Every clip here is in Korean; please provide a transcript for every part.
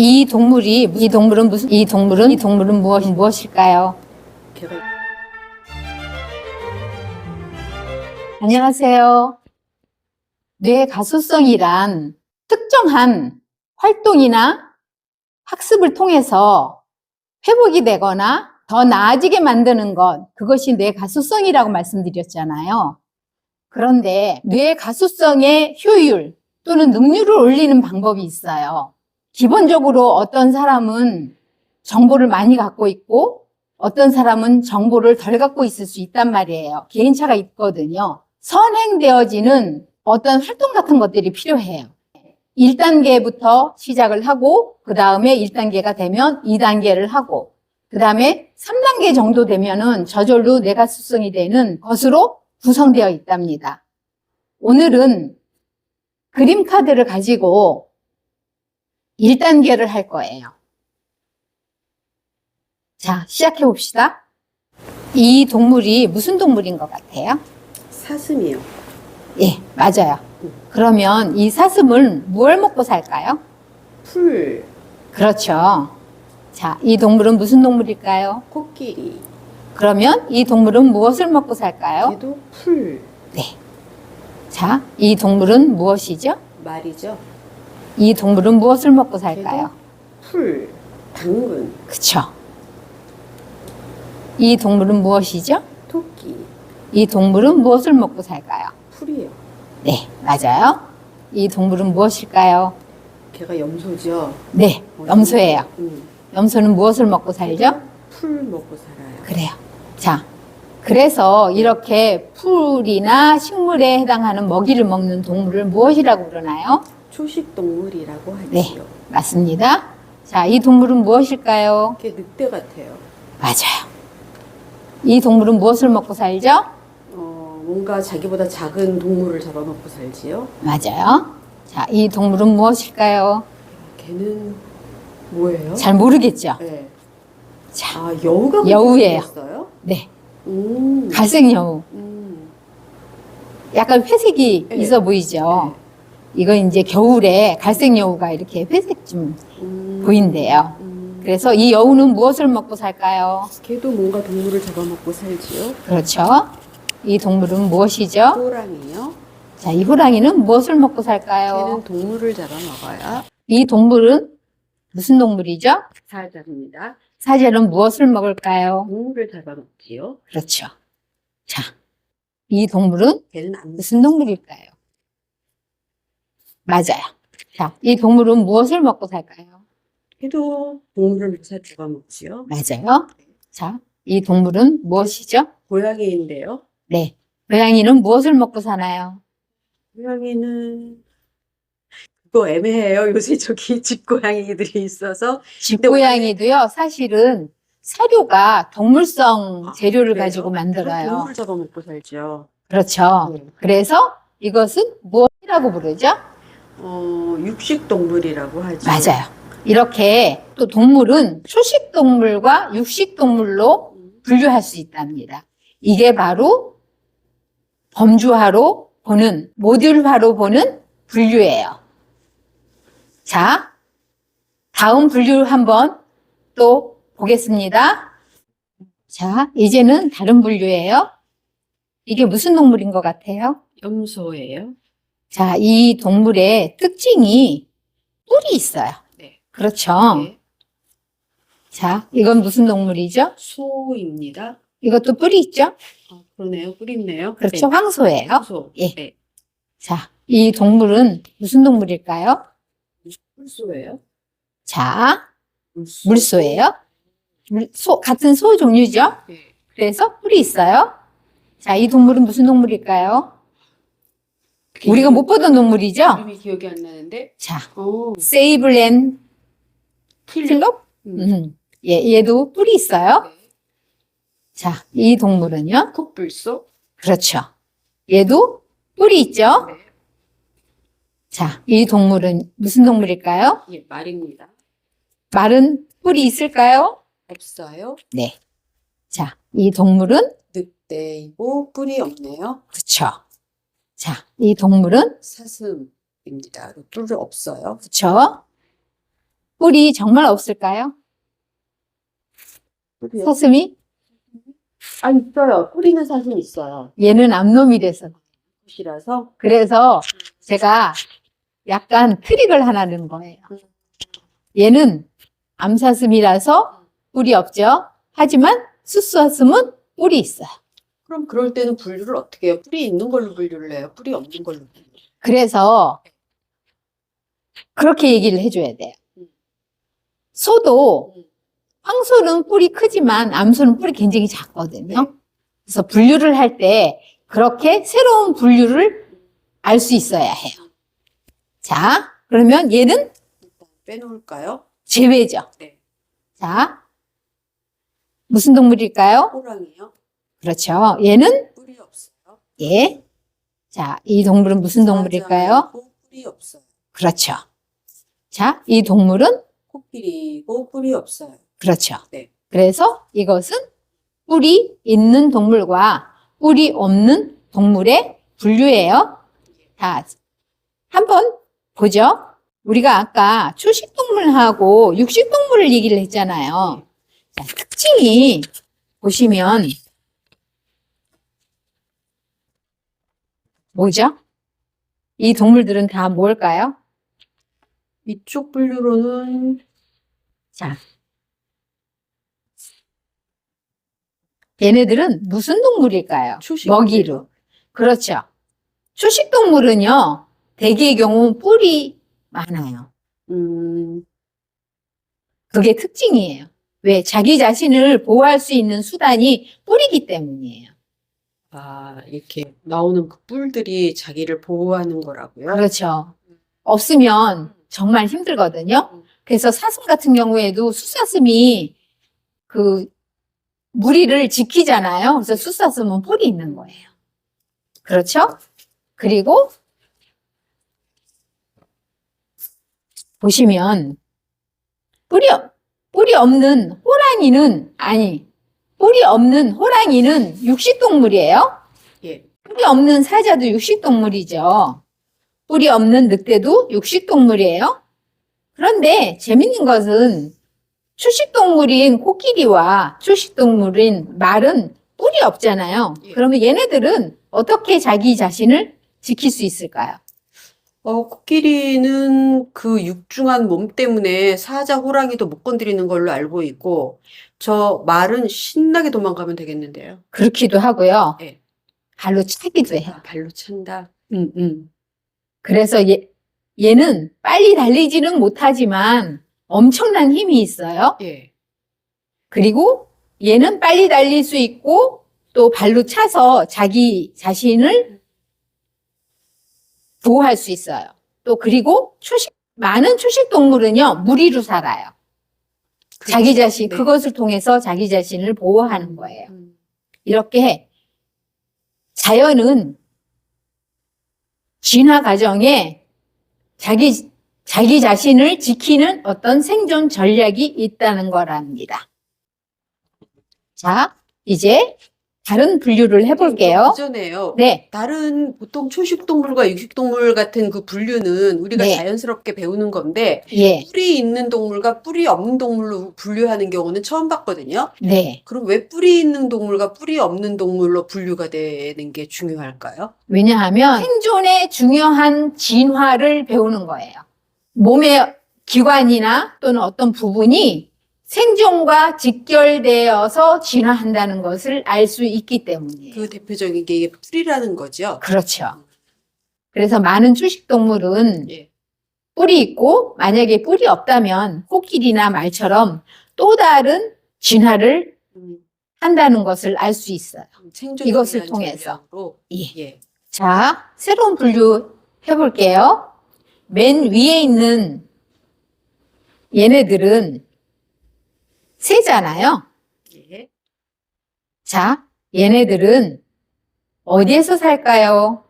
이 동물은 무엇일까요? 안녕하세요. 뇌 가소성이란 특정한 활동이나 학습을 통해서 회복이 되거나 더 나아지게 만드는 것, 그것이 뇌 가소성이라고 말씀드렸잖아요. 그런데 뇌 가소성의 효율 또는 능률을 올리는 방법이 있어요. 기본적으로 어떤 사람은 정보를 많이 갖고 있고 어떤 사람은 정보를 덜 갖고 있을 수 있단 말이에요. 개인차가 있거든요. 선행되어지는 어떤 활동 같은 것들이 필요해요. 1단계부터 시작을 하고 그 다음에 1단계가 되면 2단계를 하고 그 다음에 3단계 정도 되면은 저절로 뇌가소성이 되는 것으로 구성되어 있답니다. 오늘은 그림 카드를 가지고 1단계를 할 거예요. 자, 시작해 봅시다. 이 동물이 무슨 동물인 것 같아요? 사슴이요. 예, 맞아요. 그러면 이 사슴은 무엇을 먹고 살까요? 풀, 그렇죠. 자, 이 동물은 무슨 동물일까요? 코끼리, 그러면 이 동물은 무엇을 먹고 살까요? 얘도 풀, 네. 자, 이 동물은 무엇이죠? 말이죠. 이 동물은 무엇을 먹고 살까요? 풀, 당근, 그쵸. 이 동물은 무엇이죠? 토끼, 이 동물은 무엇을 먹고 살까요? 풀이요. 네, 맞아요. 이 동물은 무엇일까요? 걔가 염소죠. 네, 염소예요. 음, 염소는 무엇을 먹고 살죠? 풀 먹고 살아요. 그래요. 자, 그래서 이렇게 풀이나 식물에 해당하는 먹이를 먹는 동물을 무엇이라고 그러나요? 초식 동물이라고 하지요. 네, 맞습니다. 자, 이 동물은 무엇일까요? 걔 늑대 같아요. 맞아요. 이 동물은 무엇을 먹고 살죠? 뭔가 자기보다 작은 동물을 잡아먹고 살지요. 맞아요. 자, 이 동물은 무엇일까요? 걔는 뭐예요? 잘 모르겠죠? 네. 자, 아, 여우가 여우예요. 어요 네, 음, 갈색 여우. 음, 약간 회색이 네. 있어 보이죠? 이거 이제 겨울에 갈색 여우가 이렇게 회색 좀 보인대요. 그래서 이 여우는 무엇을 먹고 살까요? 걔도 뭔가 동물을 잡아먹고 살지요. 그렇죠. 이 동물은 무엇이죠? 호랑이요. 자, 이 호랑이는 무엇을 먹고 살까요? 걔는 동물을 잡아먹어요. 이 동물은 무슨 동물이죠? 사자입니다. 사자는 무엇을 먹을까요? 동물을 잡아먹지요. 그렇죠. 자, 이 동물은 걔는 안 무슨 동물일까요? 맞아요. 자, 이 동물은 무엇을 먹고 살까요? 걔도 동물을 잡아먹지요. 맞아요. 자, 이 동물은 무엇이죠? 고양이인데요. 네. 고양이는 무엇을 먹고 사나요? 고양이는 그거 애매해요. 요새 저기 집고양이들이 있어서. 집고양이도요, 사실은 사료가 동물성 재료를 그래요? 가지고 만들어요. 동물 잡아먹고 살죠. 그렇죠. 네. 그래서 이것은 무엇이라고 부르죠? 육식 동물이라고 하죠. 맞아요. 이렇게 또 동물은 초식 동물과 육식 동물로 분류할 수 있답니다. 이게 바로 범주화로 보는, 모듈화로 보는 분류예요. 자, 다음 분류 한번 또 보겠습니다. 자, 이제는 다른 분류예요. 이게 무슨 동물인 것 같아요? 염소예요. 자, 이 동물의 특징이 뿔이 있어요. 네. 그렇죠. 네. 자, 이건 무슨 동물이죠? 소입니다. 이것도 뿔이 있죠? 그러네요. 뿔 있네요. 그렇죠. 네. 황소예요. 소. 예. 네. 자, 이 동물은 무슨 동물일까요? 물소예요. 자, 물소예요. 같은 소 종류죠? 네. 그래서 뿔이 있어요. 자, 이 동물은 무슨 동물일까요? 우리가 못 보던 동물이죠? 이름이 기억이 안 나는데. 자, 어, 세이블렌 킬롭? 얘도 뿔이 있어요. 네. 자, 이 동물은요? 코뿔소. 그렇죠. 얘도 뿔이 있죠? 네. 자, 이 동물은 무슨 동물일까요? 예, 말입니다. 말은 뿔이 있을까요? 없어요. 네. 자, 이 동물은? 늑대이고 뿔이 없네요. 그렇죠. 자, 이 동물은? 사슴입니다. 뿔이 없어요. 그렇죠. 뿔이 정말 없을까요? 뿌리요? 사슴이? 아, 있어요. 뿌리는 사슴 있어요. 얘는 암놈이라서. 붓이라서. 그래서 제가 약간 트릭을 하나 넣은 거예요. 얘는 암사슴이라서 뿔이 없죠. 하지만 수사슴은 뿔이 있어요. 그럼 그럴 때는 분류를 어떻게 해요? 뿌리 있는 걸로 분류를 해요? 뿌리 없는 걸로 분류를 해요? 그래서 그렇게 얘기를 해줘야 돼요. 소도 황소는 뿔이 크지만 암소는 뿔이 굉장히 작거든요. 그래서 분류를 할 때 그렇게 새로운 분류를 알 수 있어야 해요. 자, 그러면 얘는 일단 빼놓을까요? 제외죠. 네. 자, 무슨 동물일까요? 호랑이요? 그렇죠. 얘는 뿔이 없어요. 예. 자, 이 동물은 무슨 동물일까요? 사자이고 뿔이 없어요. 그렇죠. 자, 이 동물은 코끼리고 뿔이 없어요. 그렇죠. 네. 그래서 이것은 뿔이 있는 동물과 뿔이 없는 동물의 분류예요. 자, 한번 보죠. 우리가 아까 초식동물하고 육식동물을 얘기를 했잖아요. 자, 특징이 보시면 뭐죠? 이 동물들은 다 뭘까요? 이쪽 분류로는 자, 얘네들은 무슨 동물일까요? 초식 먹이로. 그렇죠. 초식동물은요, 대개의 경우 뿔이 많아요. 그게 특징이에요. 왜? 자기 자신을 보호할 수 있는 수단이 뿔이기 때문이에요. 아, 이렇게 나오는 그 뿔들이 자기를 보호하는 거라고요? 그렇죠. 없으면 정말 힘들거든요. 그래서 사슴 같은 경우에도 수사슴이 그 무리를 지키잖아요. 그래서 수사슴은 뿔이 있는 거예요. 그렇죠? 그리고 보시면 뿔이 없는 호랑이는 뿔이 없는 호랑이는 육식동물이에요. 예. 뿔이 없는 사자도 육식동물이죠. 뿔이 없는 늑대도 육식동물이에요. 그런데 재밌는 것은 초식동물인 코끼리와 초식동물인 말은 뿔이 없잖아요. 예. 그러면 얘네들은 어떻게 자기 자신을 지킬 수 있을까요? 코끼리는 그 육중한 몸 때문에 사자, 호랑이도 못 건드리는 걸로 알고 있고, 저 말은 신나게 도망가면 되겠는데요. 그렇기도 하고요. 예. 발로 차기도 해요. 아, 발로 찬다. 그래서 얘는 빨리 달리지는 못하지만 엄청난 힘이 있어요. 예. 그리고 얘는 빨리 달릴 수 있고 또 발로 차서 자기 자신을 보호할 수 있어요. 또 그리고 많은 초식 동물은요, 무리로 살아요. 자기 자신, 네. 그것을 통해서 자기 자신을 보호하는 거예요. 이렇게 자연은 진화 과정에 자기 자신을 지키는 어떤 생존 전략이 있다는 거랍니다. 자, 이제 다른 분류를 해볼게요. 그 전에요. 네, 다른 보통 초식동물과 육식동물 같은 그 분류는 우리가 네. 자연스럽게 배우는 건데, 예, 뿔이 있는 동물과 뿔이 없는 동물로 분류하는 경우는 처음 봤거든요. 네. 그럼 왜 뿔이 있는 동물과 뿔이 없는 동물로 분류가 되는 게 중요할까요? 왜냐하면 생존에 중요한 진화를 배우는 거예요. 몸의 기관이나 또는 어떤 부분이 생존과 직결되어서 진화한다는 것을 알 수 있기 때문이에요. 그 대표적인 게 이게 뿔이라는 거죠. 그렇죠. 그래서 많은 초식동물은 예. 뿔이 있고 만약에 뿔이 없다면 코끼리나 말처럼 또 다른 진화를 한다는 것을 알 수 있어요. 생존을 이것을 위한 통해서. 전략으로. 예. 예. 자, 새로운 분류 해볼게요. 맨 위에 있는 얘네들은 새잖아요. 예. 자, 얘네들은 어디에서 살까요?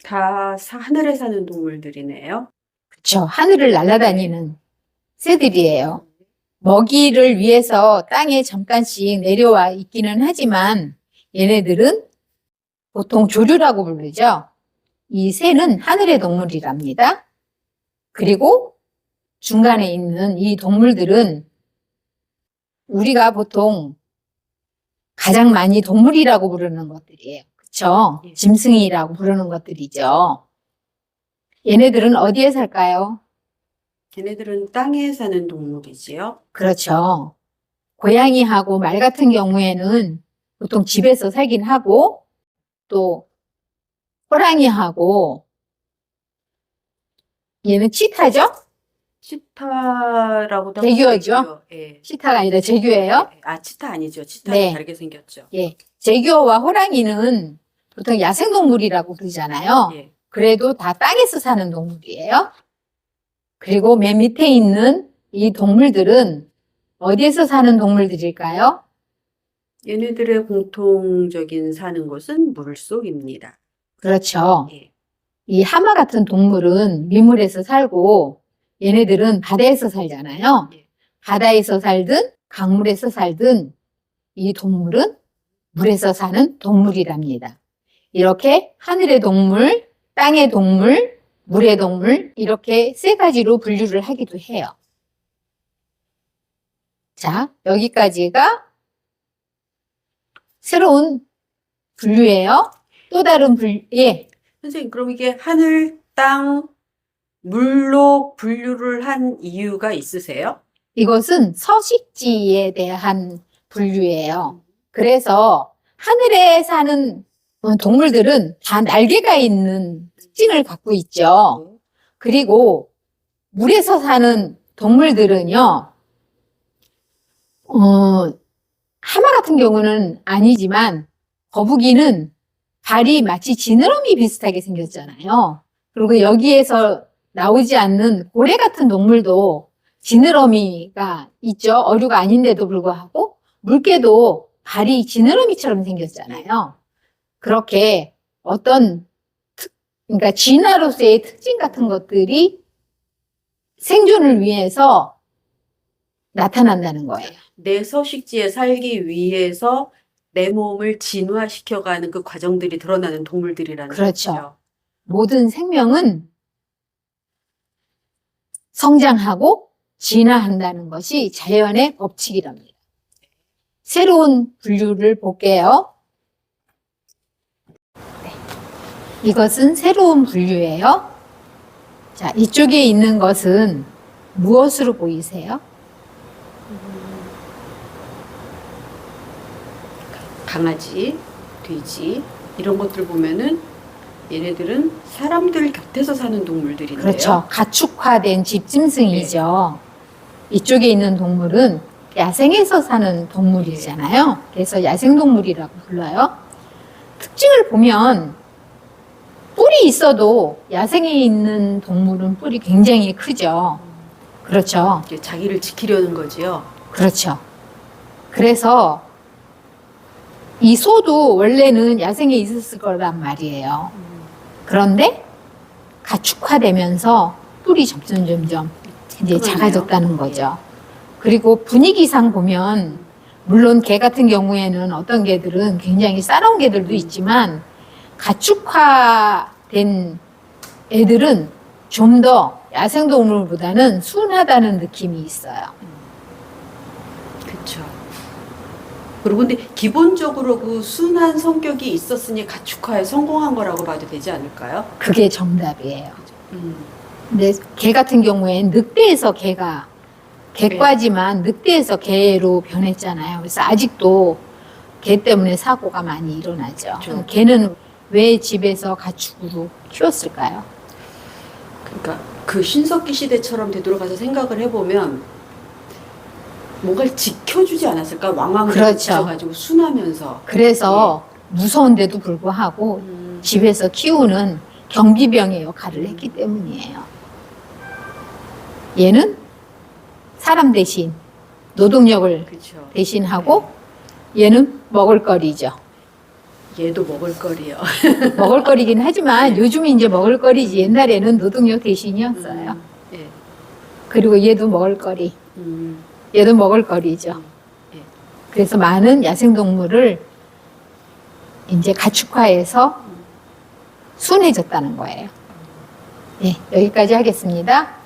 다 하늘에 사는 동물들이네요. 그렇죠. 하늘을 날아다니는 새들이에요. 먹이를 위해서 땅에 잠깐씩 내려와 있기는 하지만 얘네들은 보통 조류라고 부르죠. 이 새는 하늘의 동물이랍니다. 그리고 중간에 있는 이 동물들은 우리가 보통 가장 많이 동물이라고 부르는 것들이에요. 그쵸? 예. 짐승이라고 부르는 것들이죠. 얘네들은 어디에 살까요? 걔네들은 땅에 사는 동물이지요. 그렇죠. 고양이하고 말 같은 경우에는 보통 집에서 살긴 하고, 또 호랑이하고 얘는 치타죠? 치타라고도 제규어죠? 하고 있고요. 예. 치타가 아니라 제규어예요. 아, 치타 아니죠. 치타는 네. 다르게 생겼죠. 예. 제규어와 호랑이는 보통 야생동물이라고 부르잖아요. 예. 그래도 다 땅에서 사는 동물이에요. 그리고 맨 밑에 있는 이 동물들은 어디에서 사는 동물들일까요? 얘네들의 공통적인 사는 곳은 물속입니다. 그렇죠. 예. 이 하마 같은 동물은 민물에서 살고 얘네들은 바다에서 살잖아요. 예. 바다에서 살든 강물에서 살든 이 동물은 물에서 사는 동물이랍니다. 이렇게 하늘의 동물, 땅의 동물, 물의 동물 이렇게 세 가지로 분류를 하기도 해요. 자, 여기까지가 새로운 분류예요. 또 다른 예. 선생님, 그럼 이게 하늘, 땅, 물로 분류를 한 이유가 있으세요? 이것은 서식지에 대한 분류예요. 그래서 하늘에 사는 동물들은 다 날개가 있는 특징을 갖고 있죠. 그리고 물에서 사는 동물들은요, 하마 같은 경우는 아니지만 거북이는 발이 마치 지느러미 비슷하게 생겼잖아요. 그리고 여기에서 나오지 않는 고래 같은 동물도 지느러미가 있죠. 어류가 아닌데도 불구하고 물개도 발이 지느러미처럼 생겼잖아요. 그렇게 어떤 그러니까 진화로서의 특징 같은 것들이 생존을 위해서 나타난다는 거예요. 내 서식지에 살기 위해서 내 몸을 진화시켜가는 그 과정들이 드러나는 동물들이라는 그렇죠. 거죠. 모든 생명은 성장하고 진화한다는 것이 자연의 법칙이랍니다. 새로운 분류를 볼게요. 네. 이것은 새로운 분류예요. 자, 이쪽에 있는 것은 무엇으로 보이세요? 강아지, 돼지 이런 것들 보면은 얘네들은 사람들 곁에서 사는 동물들인데요. 그렇죠. 가축화된 집짐승이죠. 이쪽에 있는 동물은 야생에서 사는 동물이잖아요. 그래서 야생동물이라고 불러요. 특징을 보면 뿔이 있어도 야생에 있는 동물은 뿔이 굉장히 크죠. 그렇죠. 이게 자기를 지키려는 거지요. 그렇죠. 그래서 이 소도 원래는 야생에 있었을 거란 말이에요. 그런데 가축화되면서 뿔이 점점 이제 작아졌다는 거죠. 그리고 분위기상 보면 물론 개 같은 경우에는 어떤 개들은 굉장히 싸나운 개들도 있지만 가축화된 애들은 좀 더 야생동물보다는 순하다는 느낌이 있어요. 그렇죠. 그리고 근데 기본적으로 그 순한 성격이 있었으니 가축화에 성공한 거라고 봐도 되지 않을까요? 그게 정답이에요. 근데 개 같은 경우엔 늑대에서 개과지만 늑대에서 개로 변했잖아요. 그래서 아직도 개 때문에 사고가 많이 일어나죠. 그렇죠. 개는 왜 집에서 가축으로 키웠을까요? 그러니까 그 신석기 시대처럼 되돌아가서 생각을 해보면 뭔가를 지켜주지 않았을까? 왕왕을 그렇죠. 지켜가지고 순하면서. 그래서 무서운데도 불구하고 집에서 키우는 경비병의 역할을 했기 때문이에요. 얘는 사람 대신 노동력을 그렇죠. 대신하고 얘는 먹을거리죠. 얘도 먹을거리요. 먹을거리긴 하지만 요즘 이제 먹을거리지 옛날에는 노동력 대신이었어요. 예. 그리고 얘도 먹을거리. 음. 얘도 먹을거리죠. 예. 그래서 많은 야생동물을 이제 가축화해서 순해졌다는 거예요. 예, 여기까지 하겠습니다.